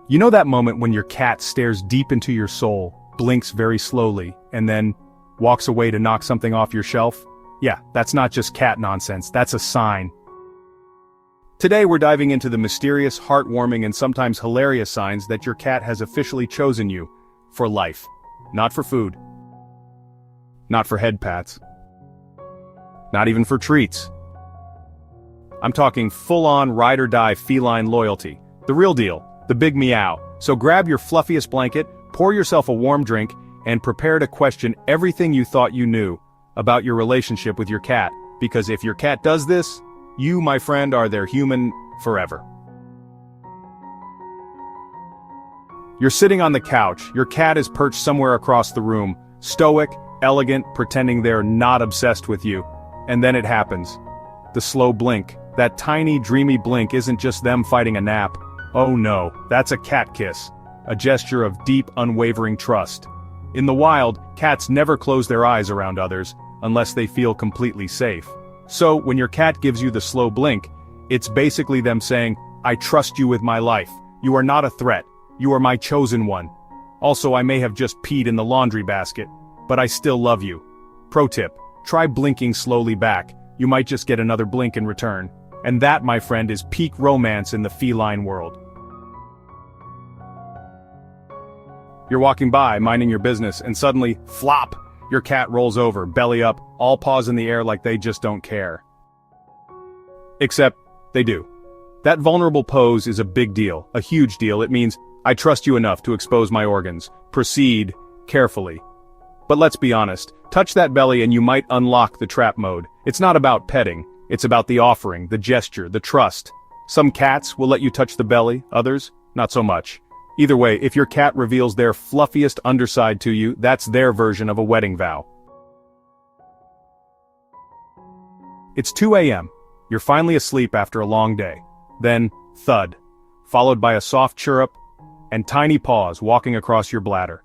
You know that moment when your cat stares deep into your soul, blinks very slowly, and then walks away to knock something off your shelf? Yeah, that's not just cat nonsense, that's a sign. Today we're diving into the mysterious, heartwarming, and sometimes hilarious signs that your cat has officially chosen you for life. Not for food. Not for head pats. Not even for treats. I'm talking full-on ride-or-die feline loyalty. The real deal, the big meow. So grab your fluffiest blanket, pour yourself a warm drink, and prepare to question everything you thought you knew about your relationship with your cat, because if your cat does this, you, my friend, are their human forever. You're sitting on the couch, your cat is perched somewhere across the room, stoic, elegant, pretending they're not obsessed with you. And then it happens. The slow blink. That tiny, dreamy blink isn't just them fighting a nap. Oh no, that's a cat kiss. A gesture of deep, unwavering trust. In the wild, cats never close their eyes around others, unless they feel completely safe. So, when your cat gives you the slow blink, it's basically them saying, I trust you with my life. You are not a threat. You are my chosen one. Also, I may have just peed in the laundry basket, but I still love you. Pro tip, try blinking slowly back. You might just get another blink in return. And that, my friend, is peak romance in the feline world. You're walking by, minding your business, and suddenly, flop! Your cat rolls over, belly up, all paws in the air like they just don't care. Except, they do. That vulnerable pose is a big deal, a huge deal. It means, I trust you enough to expose my organs. Proceed carefully. But let's be honest, touch that belly and you might unlock the trap mode. It's not about petting, it's about the offering, the gesture, the trust. Some cats will let you touch the belly, others, not so much. Either way, if your cat reveals their fluffiest underside to you, that's their version of a wedding vow. It's 2 a.m. You're finally asleep after a long day. Then, thud, followed by a soft chirrup, and tiny paws walking across your bladder.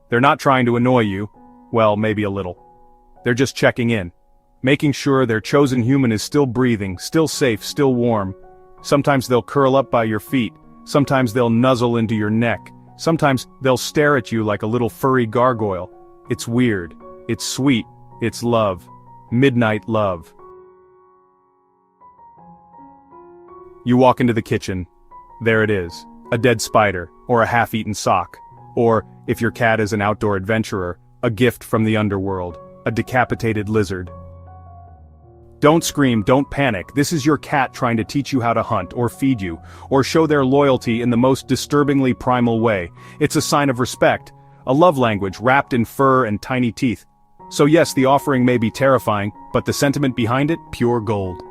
They're not trying to annoy you, well, maybe a little. They're just checking in, making sure their chosen human is still breathing, still safe, still warm. Sometimes they'll curl up by your feet. Sometimes they'll nuzzle into your neck. Sometimes they'll stare at you like a little furry gargoyle. It's weird. It's sweet. It's love. Midnight love. You walk into the kitchen. There it is. A dead spider, or a half-eaten sock. Or, if your cat is an outdoor adventurer, a gift from the underworld. A decapitated lizard. Don't scream, don't panic. This is your cat trying to teach you how to hunt, or feed you, or show their loyalty in the most disturbingly primal way. It's a sign of respect, a love language wrapped in fur and tiny teeth. So yes, the offering may be terrifying, but the sentiment behind it, pure gold.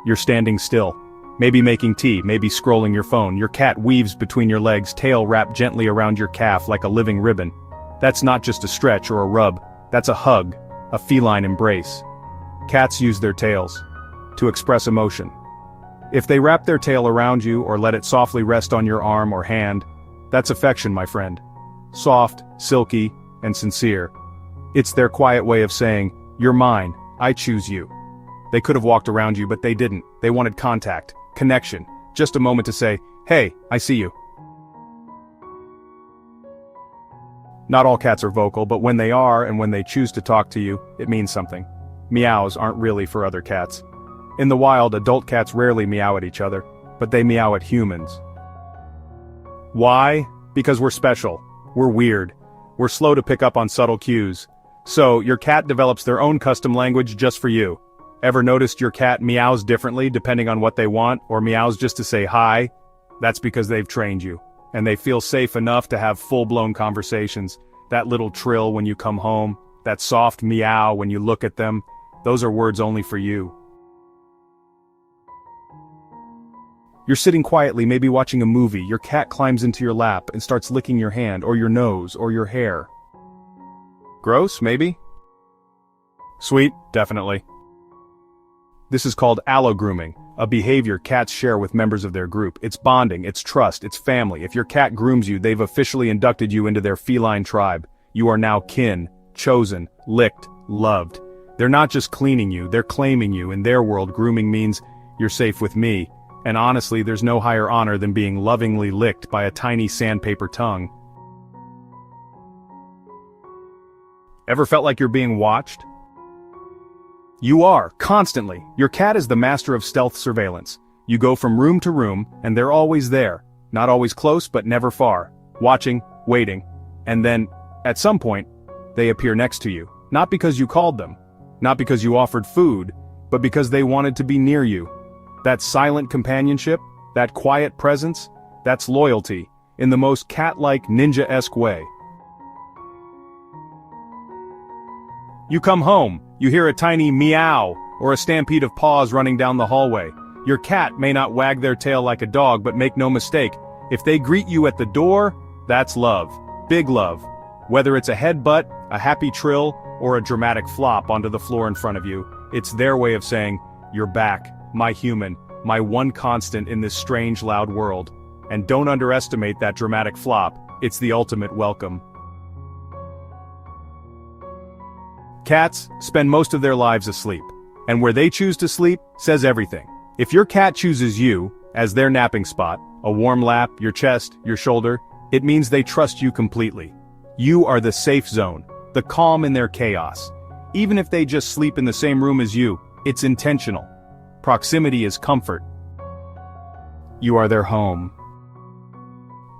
You're standing still. Maybe making tea, maybe scrolling your phone. Your cat weaves between your legs, tail wrapped gently around your calf like a living ribbon. That's not just a stretch or a rub. That's a hug, a feline embrace. Cats use their tails to express emotion. If they wrap their tail around you or let it softly rest on your arm or hand, that's affection, my friend. Soft, silky, and sincere. It's their quiet way of saying, you're mine, I choose you. They could have walked around you, but they didn't. They wanted contact, connection, just a moment to say, hey, I see you. Not all cats are vocal, but when they are and when they choose to talk to you, it means something. Meows aren't really for other cats. In the wild, adult cats rarely meow at each other, but they meow at humans. Why? Because we're special. We're weird. We're slow to pick up on subtle cues. So, your cat develops their own custom language just for you. Ever noticed your cat meows differently depending on what they want, or meows just to say hi? That's because they've trained you. And they feel safe enough to have full-blown conversations. That little trill when you come home, that soft meow when you look at them, those are words only for you. You're sitting quietly, maybe watching a movie. Your cat climbs into your lap and starts licking your hand, or your nose, or your hair. Gross, maybe? Sweet, definitely. This is called allo-grooming, a behavior cats share with members of their group. It's bonding, it's trust, it's family. If your cat grooms you, they've officially inducted you into their feline tribe. You are now kin, chosen, licked, loved. They're not just cleaning you, they're claiming you. In their world, grooming means, you're safe with me. And honestly, there's no higher honor than being lovingly licked by a tiny sandpaper tongue. Ever felt like you're being watched? You are, constantly. Your cat is the master of stealth surveillance. You go from room to room, and they're always there. Not always close, but never far. Watching, waiting, and then, at some point, they appear next to you. Not because you called them, not because you offered food, but because they wanted to be near you. That silent companionship, that quiet presence, that's loyalty, in the most cat-like ninja-esque way. You come home, you hear a tiny meow, or a stampede of paws running down the hallway. Your cat may not wag their tail like a dog, but make no mistake, if they greet you at the door, that's love. Big love. Whether it's a headbutt, a happy trill, or a dramatic flop onto the floor in front of you, it's their way of saying, "You're back, my human, my one constant in this strange, loud world." And don't underestimate that dramatic flop, it's the ultimate welcome. Cats spend most of their lives asleep, and where they choose to sleep says everything. If your cat chooses you, as their napping spot, a warm lap, your chest, your shoulder, it means they trust you completely. You are the safe zone, the calm in their chaos. Even if they just sleep in the same room as you, it's intentional. Proximity is comfort. You are their home.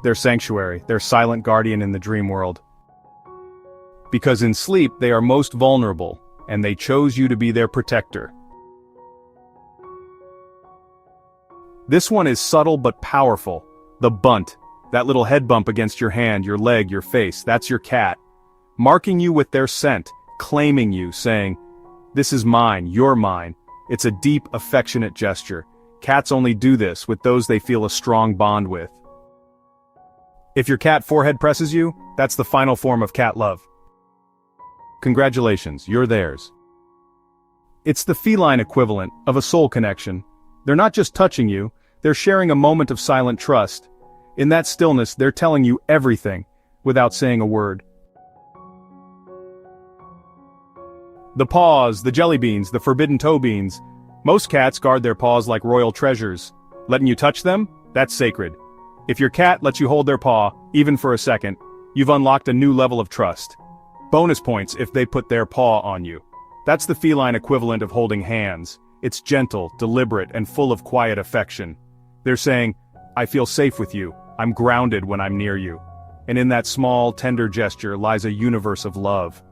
Their sanctuary, their silent guardian in the dream world. Because in sleep they are most vulnerable, and they chose you to be their protector. This one is subtle but powerful. The bunt, that little head bump against your hand, your leg, your face, that's your cat. Marking you with their scent, claiming you, saying, "This is mine, you're mine." It's a deep, affectionate gesture. Cats only do this with those they feel a strong bond with. If your cat forehead presses you, that's the final form of cat love. Congratulations, you're theirs. It's the feline equivalent of a soul connection. They're not just touching you, they're sharing a moment of silent trust. In that stillness, they're telling you everything, without saying a word. The paws, the jelly beans, the forbidden toe beans. Most cats guard their paws like royal treasures. Letting you touch them? That's sacred. If your cat lets you hold their paw, even for a second, you've unlocked a new level of trust. Bonus points if they put their paw on you. That's the feline equivalent of holding hands. It's gentle, deliberate, and full of quiet affection. They're saying, "I feel safe with you. I'm grounded when I'm near you." And in that small, tender gesture lies a universe of love.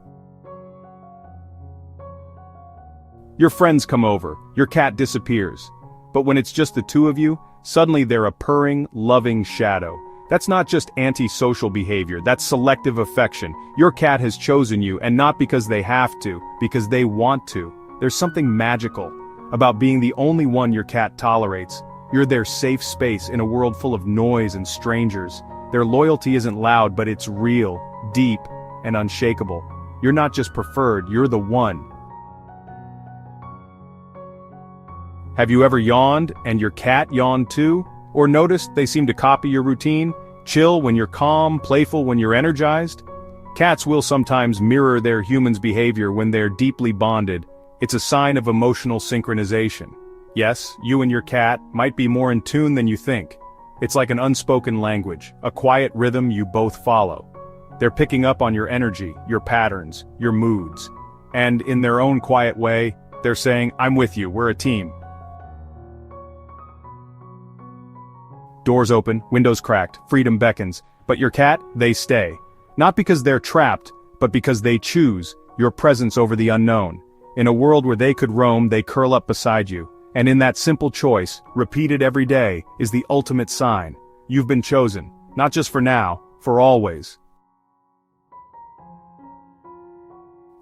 Your friends come over, your cat disappears. But when it's just the two of you, suddenly they're a purring, loving shadow. That's not just anti-social behavior, that's selective affection. Your cat has chosen you, and not because they have to, because they want to. There's something magical about being the only one your cat tolerates. You're their safe space in a world full of noise and strangers. Their loyalty isn't loud, but it's real, deep, and unshakable. You're not just preferred, you're the one. Have you ever yawned, and your cat yawned too? Or noticed they seem to copy your routine? Chill when you're calm, playful when you're energized? Cats will sometimes mirror their humans' behavior when they're deeply bonded. It's a sign of emotional synchronization. Yes, you and your cat might be more in tune than you think. It's like an unspoken language, a quiet rhythm you both follow. They're picking up on your energy, your patterns, your moods. And in their own quiet way, they're saying, "I'm with you, we're a team." Doors open, windows cracked, freedom beckons, but your cat, they stay. Not because they're trapped, but because they choose your presence over the unknown. In a world where they could roam, they curl up beside you. And in that simple choice, repeated every day, is the ultimate sign. You've been chosen, not just for now, for always.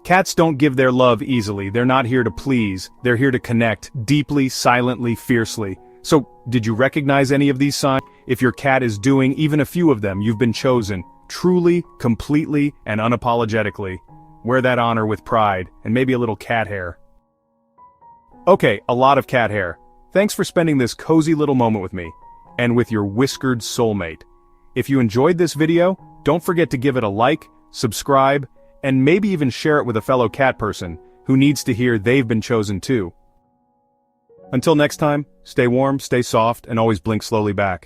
Cats don't give their love easily. They're not here to please. They're here to connect, deeply, silently, fiercely. So, did you recognize any of these signs? If your cat is doing even a few of them, you've been chosen. Truly, completely, and unapologetically. Wear that honor with pride, and maybe a little cat hair. Okay, a lot of cat hair. Thanks for spending this cozy little moment with me, and with your whiskered soulmate. If you enjoyed this video, don't forget to give it a like, subscribe, and maybe even share it with a fellow cat person who needs to hear they've been chosen too. Until next time, stay warm, stay soft, and always blink slowly back.